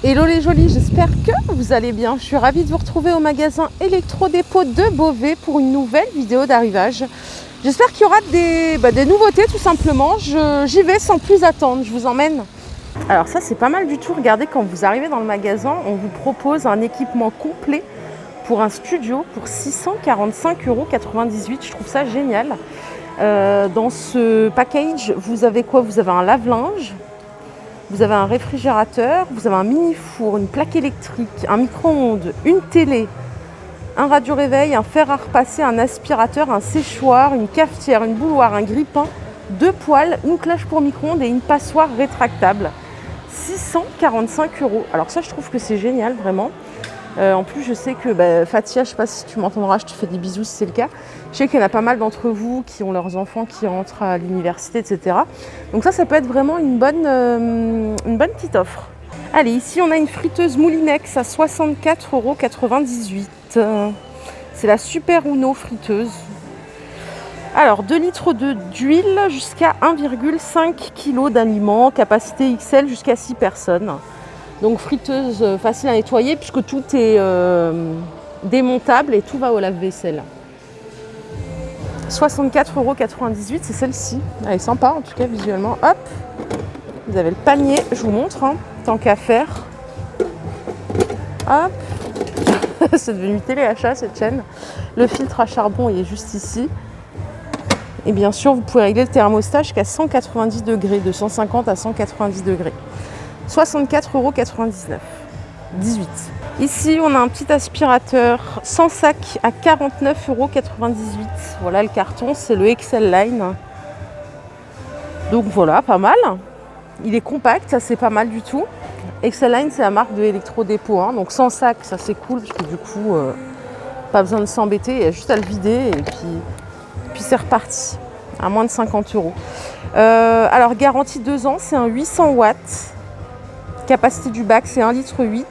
Hello les jolis, j'espère que vous allez bien. Je suis ravie de vous retrouver au magasin Électro-Dépôt de Beauvais pour une nouvelle vidéo d'arrivage. J'espère qu'il y aura des nouveautés tout simplement. J'y vais sans plus attendre, je vous emmène. Alors ça c'est pas mal du tout. Regardez, quand vous arrivez dans le magasin, on vous propose un équipement complet pour un studio pour 645,98 €. Je trouve ça génial. Dans ce package, vous avez quoi? Vous avez un lave-linge. Vous avez un réfrigérateur, vous avez un mini-four, une plaque électrique, un micro-ondes, une télé, un radio-réveil, un fer à repasser, un aspirateur, un séchoir, une cafetière, une bouilloire, un grille-pain, 2 poêles, une cloche pour micro-ondes et une passoire rétractable. 645 €. Alors ça, je trouve que c'est génial, vraiment. En plus, je sais que Fatia, je ne sais pas si tu m'entendras, je te fais des bisous si c'est le cas. Je sais qu'il y en a pas mal d'entre vous qui ont leurs enfants qui rentrent à l'université, etc. Donc ça peut être vraiment une bonne petite offre. Allez, ici on a une friteuse Moulinex à 64,98 €. C'est la Super Uno friteuse. Alors 2 litres d'huile jusqu'à 1,5 kg d'aliments, capacité XL jusqu'à 6 personnes. Donc friteuse facile à nettoyer puisque tout est démontable et tout va au lave-vaisselle. 64,98 €, c'est celle-ci. Elle est sympa en tout cas visuellement. Hop, vous avez le panier, je vous montre, tant qu'à faire. Hop, c'est devenu téléachat cette chaîne. Le filtre à charbon il est juste ici. Et bien sûr, vous pouvez régler le thermostat jusqu'à 190 degrés, de 150 à 190 degrés. 64,99 €. 18. Ici, on a un petit aspirateur sans sac à 49,98 €. Voilà le carton, c'est le Excel Line. Donc voilà, pas mal. Il est compact, ça c'est pas mal du tout. Excel Line, c'est la marque de Électro-Dépôt. Donc sans sac, ça c'est cool, parce que du coup, pas besoin de s'embêter, il y a juste à le vider et puis c'est reparti, à moins de 50 €. Alors, garantie 2 ans, c'est un 800 watts. Capacité du bac, c'est 1,8 litre.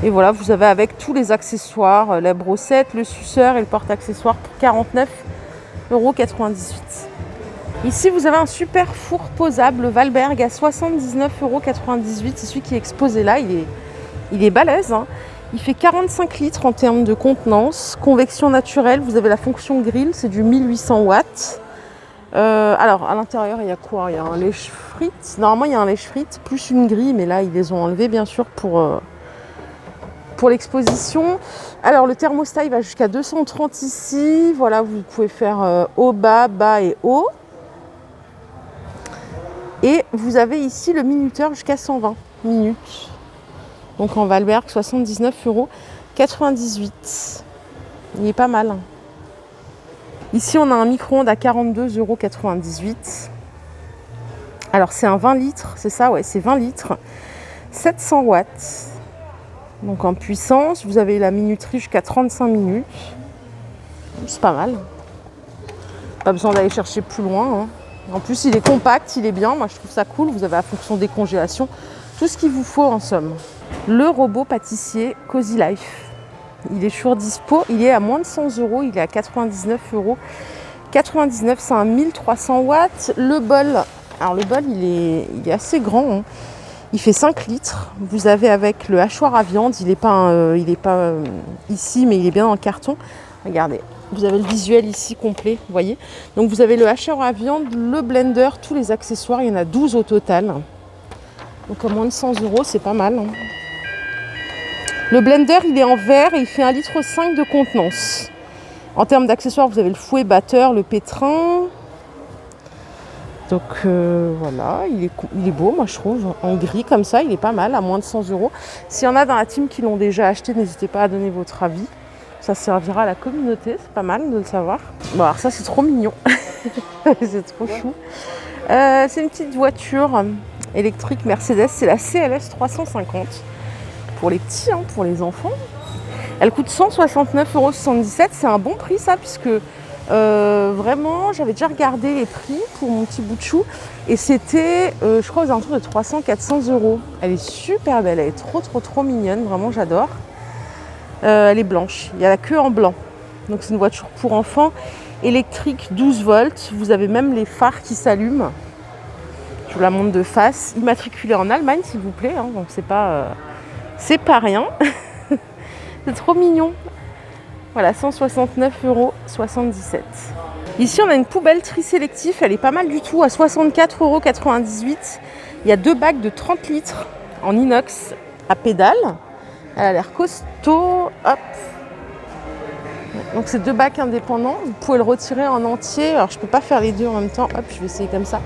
Et voilà, vous avez avec tous les accessoires, la brossette, le suceur et le porte-accessoires pour 49,98 €. Ici, vous avez un super four posable Valberg à 79,98 €. C'est celui qui est exposé là, il est balèze. Il fait 45 litres en termes de contenance. Convection naturelle, vous avez la fonction grill, c'est du 1800 watts. Alors, à l'intérieur, il y a quoi? Il y a un lèche-frites. Normalement, il y a un lèche-frites plus une grille, mais là, ils les ont enlevés, bien sûr, pour l'exposition. Alors, le thermostat, il va jusqu'à 230 ici. Voilà, vous pouvez faire haut, bas, bas et haut. Et vous avez ici le minuteur jusqu'à 120 minutes. Donc, en Valberg, 79,98 €. Il est pas mal. Ici, on a un micro-ondes à 42,98 €. Alors, c'est un 20 litres, c'est ça? Ouais, c'est 20 litres. 700 watts. Donc, en puissance, vous avez la minuterie jusqu'à 35 minutes. C'est pas mal. Pas besoin d'aller chercher plus loin. En plus, il est compact, il est bien. Moi, je trouve ça cool. Vous avez la fonction décongélation. Tout ce qu'il vous faut, en somme. Le robot pâtissier Cozy Life. Il est toujours dispo, il est à moins de 100 €, il est à 99,99 €. C'est un 1300 watts. Le bol, alors le bol il est assez grand. Il fait 5 litres. Vous avez avec le hachoir à viande, il n'est pas ici, mais il est bien en carton. Regardez, vous avez le visuel ici complet, vous voyez. Donc vous avez le hachoir à viande, le blender, tous les accessoires, il y en a 12 au total. Donc à moins de 100 €, c'est pas mal. Le blender, il est en verre et il fait 1,5 litre de contenance. En termes d'accessoires, vous avez le fouet batteur, le pétrin. Donc voilà, il est beau, moi je trouve. En gris comme ça, il est pas mal, à moins de 100 €. S'il y en a dans la team qui l'ont déjà acheté, n'hésitez pas à donner votre avis. Ça servira à la communauté, c'est pas mal de le savoir. Bon, alors ça, c'est trop mignon. C'est trop chou. C'est une petite voiture électrique Mercedes, c'est la CLS 350. Pour les petits, pour les enfants. Elle coûte 169,77 €. C'est un bon prix ça, puisque vraiment j'avais déjà regardé les prix pour mon petit bout de chou et c'était je crois aux alentours de 300-400 €. Elle est super belle, elle est trop mignonne, vraiment j'adore. Elle est blanche, il y a la queue en blanc. Donc c'est une voiture pour enfants, électrique 12 volts. Vous avez même les phares qui s'allument. Je vous la montre de face. Immatriculé en Allemagne, s'il vous plaît, hein, donc c'est pas rien. C'est trop mignon. Voilà, 169,77 €. Ici, on a une poubelle tri-sélectif. Elle est pas mal du tout, à 64,98 €. Il y a 2 bacs de 30 litres en inox à pédale. Elle a l'air costaud. Hop. Donc, c'est 2 bacs indépendants. Vous pouvez le retirer en entier. Alors, je peux pas faire les deux en même temps. Hop, je vais essayer comme ça.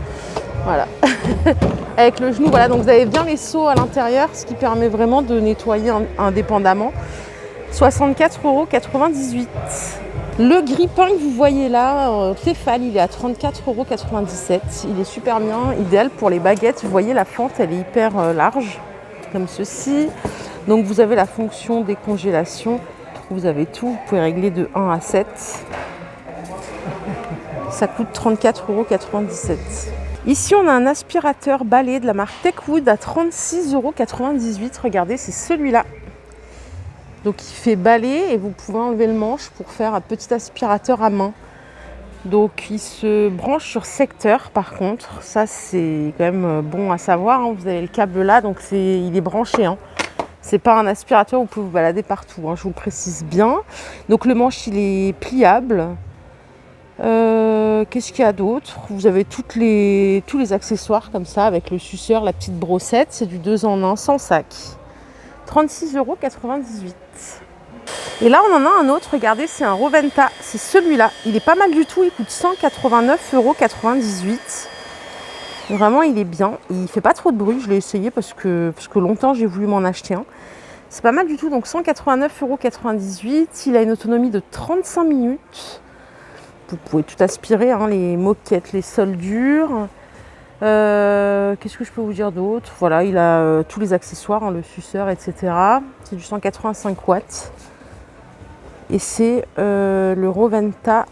Voilà. Avec le genou, voilà. Donc, vous avez bien les seaux à l'intérieur, ce qui permet vraiment de nettoyer indépendamment. 64,98 €. Le grille-pain que vous voyez là, Tefal, il est à 34,97 €. Il est super bien, idéal pour les baguettes. Vous voyez, la fente, elle est hyper large, comme ceci. Donc, vous avez la fonction décongélation. Vous avez tout. Vous pouvez régler de 1 à 7. Ça coûte 34,97 €. Ici, on a un aspirateur balai de la marque Techwood à 36,98 €. Regardez, c'est celui-là. Donc il fait balai et vous pouvez enlever le manche pour faire un petit aspirateur à main. Donc il se branche sur secteur par contre. Ça c'est quand même bon à savoir, hein. Vous avez le câble là, donc il est branché. Hein. C'est pas un aspirateur où vous pouvez vous balader partout, hein. Je vous le précise bien. Donc le manche il est pliable. Qu'est-ce qu'il y a d'autre? Vous avez tous les accessoires comme ça avec le suceur, la petite brossette. C'est du 2 en 1 sans sac. 36,98 €. Et là, on en a un autre. Regardez, c'est un Roventa. C'est celui-là. Il est pas mal du tout. Il coûte 189,98 €. Vraiment, il est bien. Il fait pas trop de bruit. Je l'ai essayé parce que longtemps, j'ai voulu m'en acheter un. C'est pas mal du tout. Donc, 189,98 €. Il a une autonomie de 35 minutes. Vous pouvez tout aspirer, hein, les moquettes, les sols durs. Qu'est-ce que je peux vous dire d'autre? Voilà, il a tous les accessoires, hein, le suceur, etc. C'est du 185 watts. Et c'est le Roventa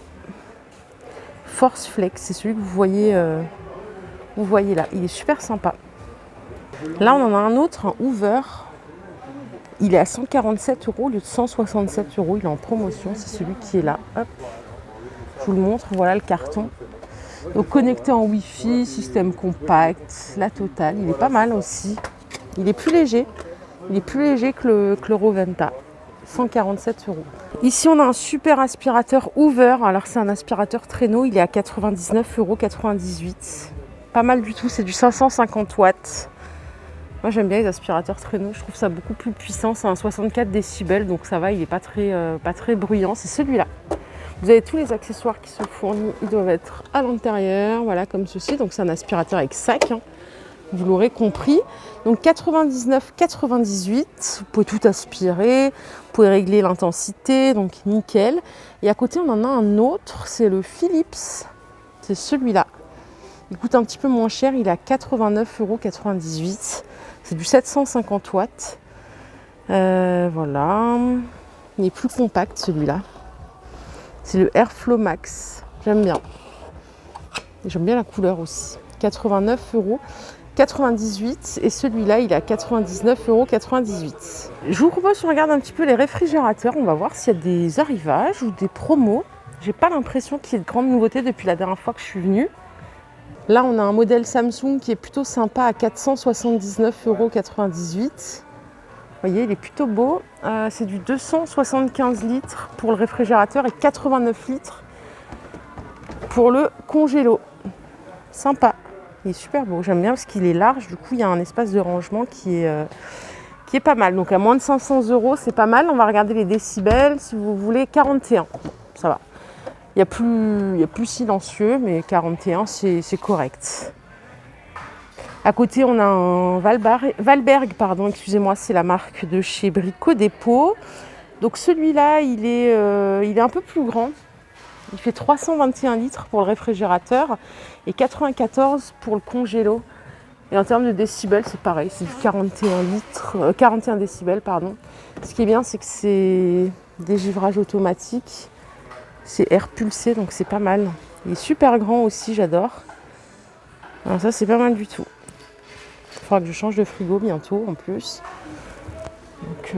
Force Flex. C'est celui que vous voyez là. Il est super sympa. Là, on en a un autre, un Hoover. Il est à 147 € au lieu de 167 €. Il est en promotion. C'est celui qui est là. Hop. Je vous le montre. Voilà le carton. Donc connecté en Wi-Fi, système compact, la totale. Il est pas mal aussi. Il est plus léger. Il est plus léger que le Roventa. 147 €. Ici, on a un super aspirateur Hoover. Alors, c'est un aspirateur traîneau. Il est à 99,98 €. Pas mal du tout. C'est du 550 watts. Moi, j'aime bien les aspirateurs traîneaux. Je trouve ça beaucoup plus puissant. C'est un 64 décibels. Donc, ça va. Il n'est pas très bruyant. C'est celui-là. Vous avez tous les accessoires qui sont fournis, ils doivent être à l'intérieur, voilà, comme ceci. Donc c'est un aspirateur avec sac, hein. Vous l'aurez compris. Donc 99,98 €, vous pouvez tout aspirer, vous pouvez régler l'intensité, donc nickel. Et à côté, on en a un autre, c'est le Philips, c'est celui-là. Il coûte un petit peu moins cher, il est à 89,98 €. C'est du 750 watts. Voilà. Il est plus compact celui-là. C'est le Airflow Max. J'aime bien. J'aime bien la couleur aussi. 89,98 € et celui-là, il est à 99,98 €. Je vous propose qu'on regarde un petit peu les réfrigérateurs. On va voir s'il y a des arrivages ou des promos. J'ai pas l'impression qu'il y ait de grandes nouveautés depuis la dernière fois que je suis venue. Là, on a un modèle Samsung qui est plutôt sympa à 479,98 €. Vous voyez, il est plutôt beau. C'est du 275 litres pour le réfrigérateur et 89 litres pour le congélo. Sympa. Il est super beau. J'aime bien parce qu'il est large. Du coup, il y a un espace de rangement qui est pas mal. Donc, à moins de 500 €, c'est pas mal. On va regarder les décibels. Si vous voulez, 41. Ça va. Il y a plus silencieux, mais 41, c'est correct. À côté, on a un Valberg, pardon, excusez-moi, c'est la marque de chez Brico Dépôt. Donc celui-là, il est un peu plus grand. Il fait 321 litres pour le réfrigérateur et 94 pour le congélo. Et en termes de décibels, c'est pareil, c'est du 41 décibels, pardon. Ce qui est bien, c'est que c'est dégivrage automatique. C'est air pulsé, donc c'est pas mal. Il est super grand aussi, j'adore. Alors ça, c'est pas mal du tout. Il faudra que je change de frigo bientôt en plus. Donc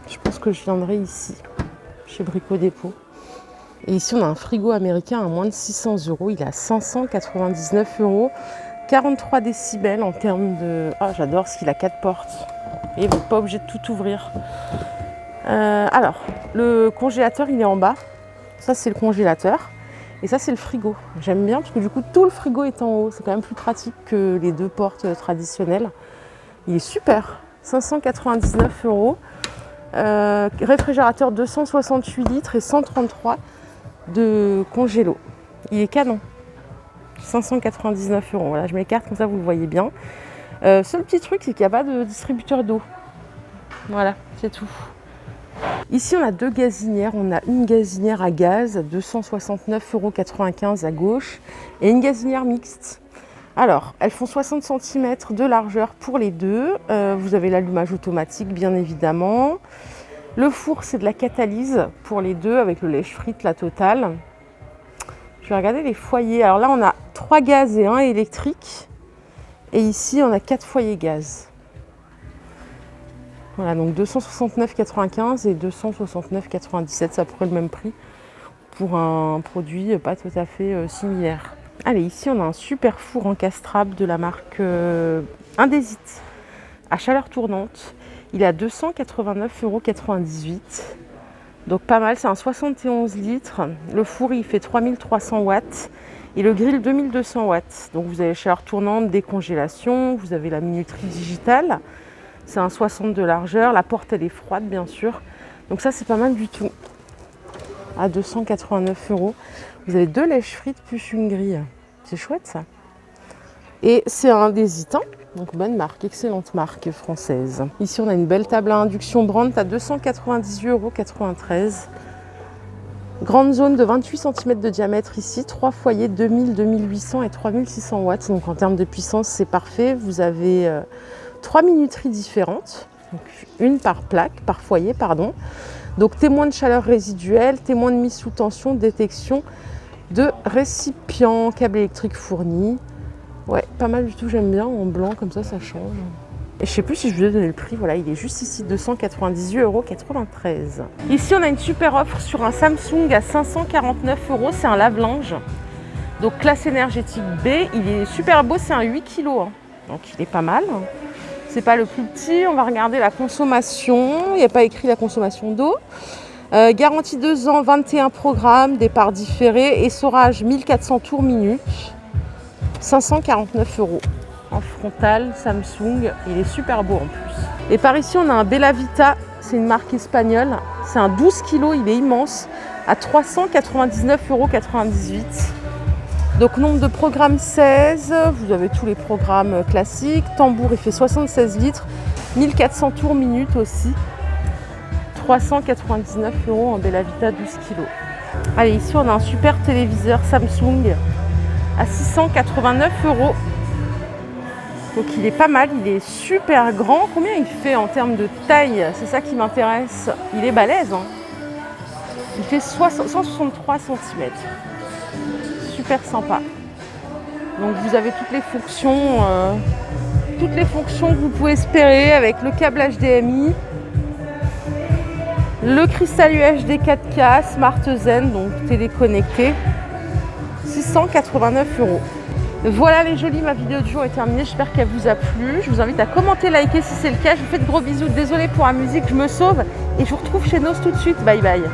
je pense que je viendrai ici, chez Brico Dépôt. Et ici on a un frigo américain à moins de 600 €. Il est à 599 €. 43 décibels en termes de... Ah, j'adore parce qu'il a 4 portes. Et vous n'êtes pas obligé de tout ouvrir. Alors, le congélateur, il est en bas. Ça, c'est le congélateur. Et ça, c'est le frigo. J'aime bien parce que du coup, tout le frigo est en haut. C'est quand même plus pratique que les 2 portes traditionnelles. Il est super. 599 €. Réfrigérateur 268 litres et 133 de congélo. Il est canon. 599 €. Voilà, je m'écarte comme ça, vous le voyez bien. Seul petit truc, c'est qu'il n'y a pas de distributeur d'eau. Voilà, c'est tout. Ici, on a 2 gazinières. On a une gazinière à gaz, 269,95 € à gauche, et une gazinière mixte. Alors, elles font 60 cm de largeur pour les deux. Vous avez l'allumage automatique, bien évidemment. Le four, c'est de la catalyse pour les deux, avec le lèche-frite, la totale. Je vais regarder les foyers. Alors là, on a 3 gaz et 1 électrique. Et ici, on a 4 foyers gaz. Voilà, donc 269,95 et 269,97, c'est à peu près le même prix pour un produit pas tout à fait similaire. Allez, ici, on a un super four encastrable de la marque Indesit à chaleur tournante. Il est à 289,98 €. Donc pas mal, c'est un 71 litres. Le four, il fait 3300 watts et le grill 2200 watts. Donc vous avez chaleur tournante, décongélation, vous avez la minuterie digitale. C'est un 60 de largeur, la porte elle est froide bien sûr. Donc ça c'est pas mal du tout. À 289 €. Vous avez 2 lèche-frites plus une grille. C'est chouette ça. Et c'est un Indesit, donc bonne marque, excellente marque française. Ici on a une belle table à induction Brandt à 298,93 €. Grande zone de 28 cm de diamètre ici, 3 foyers 2000, 2800 et 3600 watts. Donc en termes de puissance c'est parfait. Vous avez 3 minuteries différentes, donc une par plaque, par foyer, pardon. Donc témoin de chaleur résiduelle, témoin de mise sous tension, détection de récipient, câble électrique fourni. Ouais, pas mal du tout, j'aime bien, en blanc, comme ça change. Et je sais plus si je vous ai donné le prix, voilà, il est juste ici, 298,93 €. Ici, on a une super offre sur un Samsung à 549 €, c'est un lave-linge. Donc classe énergétique B, il est super beau, c'est un 8 kg, donc il est pas mal. C'est pas le plus petit, on va regarder la consommation, il n'y a pas écrit la consommation d'eau. Garantie 2 ans, 21 programmes, départ différé, essorage 1400 tours minute, 549 €. En frontal, Samsung, il est super beau en plus. Et par ici, on a un Bella Vita, c'est une marque espagnole. C'est un 12 kg, il est immense, à 399,98 €. Donc nombre de programmes 16, vous avez tous les programmes classiques. Tambour, il fait 76 litres, 1400 tours minute aussi. 399 € en Bella Vita 12 kg. Allez, ici on a un super téléviseur Samsung à 689 €. Donc il est pas mal, il est super grand. Combien il fait en termes de taille? C'est ça qui m'intéresse. Il est balèze. Il fait 163 cm. Super sympa. Donc vous avez toutes les fonctions que vous pouvez espérer avec le câble HDMI, le cristal UHD 4K, Smart Zen, donc téléconnecté. 689 €. Voilà les jolis, ma vidéo du jour est terminée, j'espère qu'elle vous a plu. Je vous invite à commenter, liker si c'est le cas. Je vous fais de gros bisous, désolée pour la musique, je me sauve et je vous retrouve chez Noz tout de suite. Bye bye.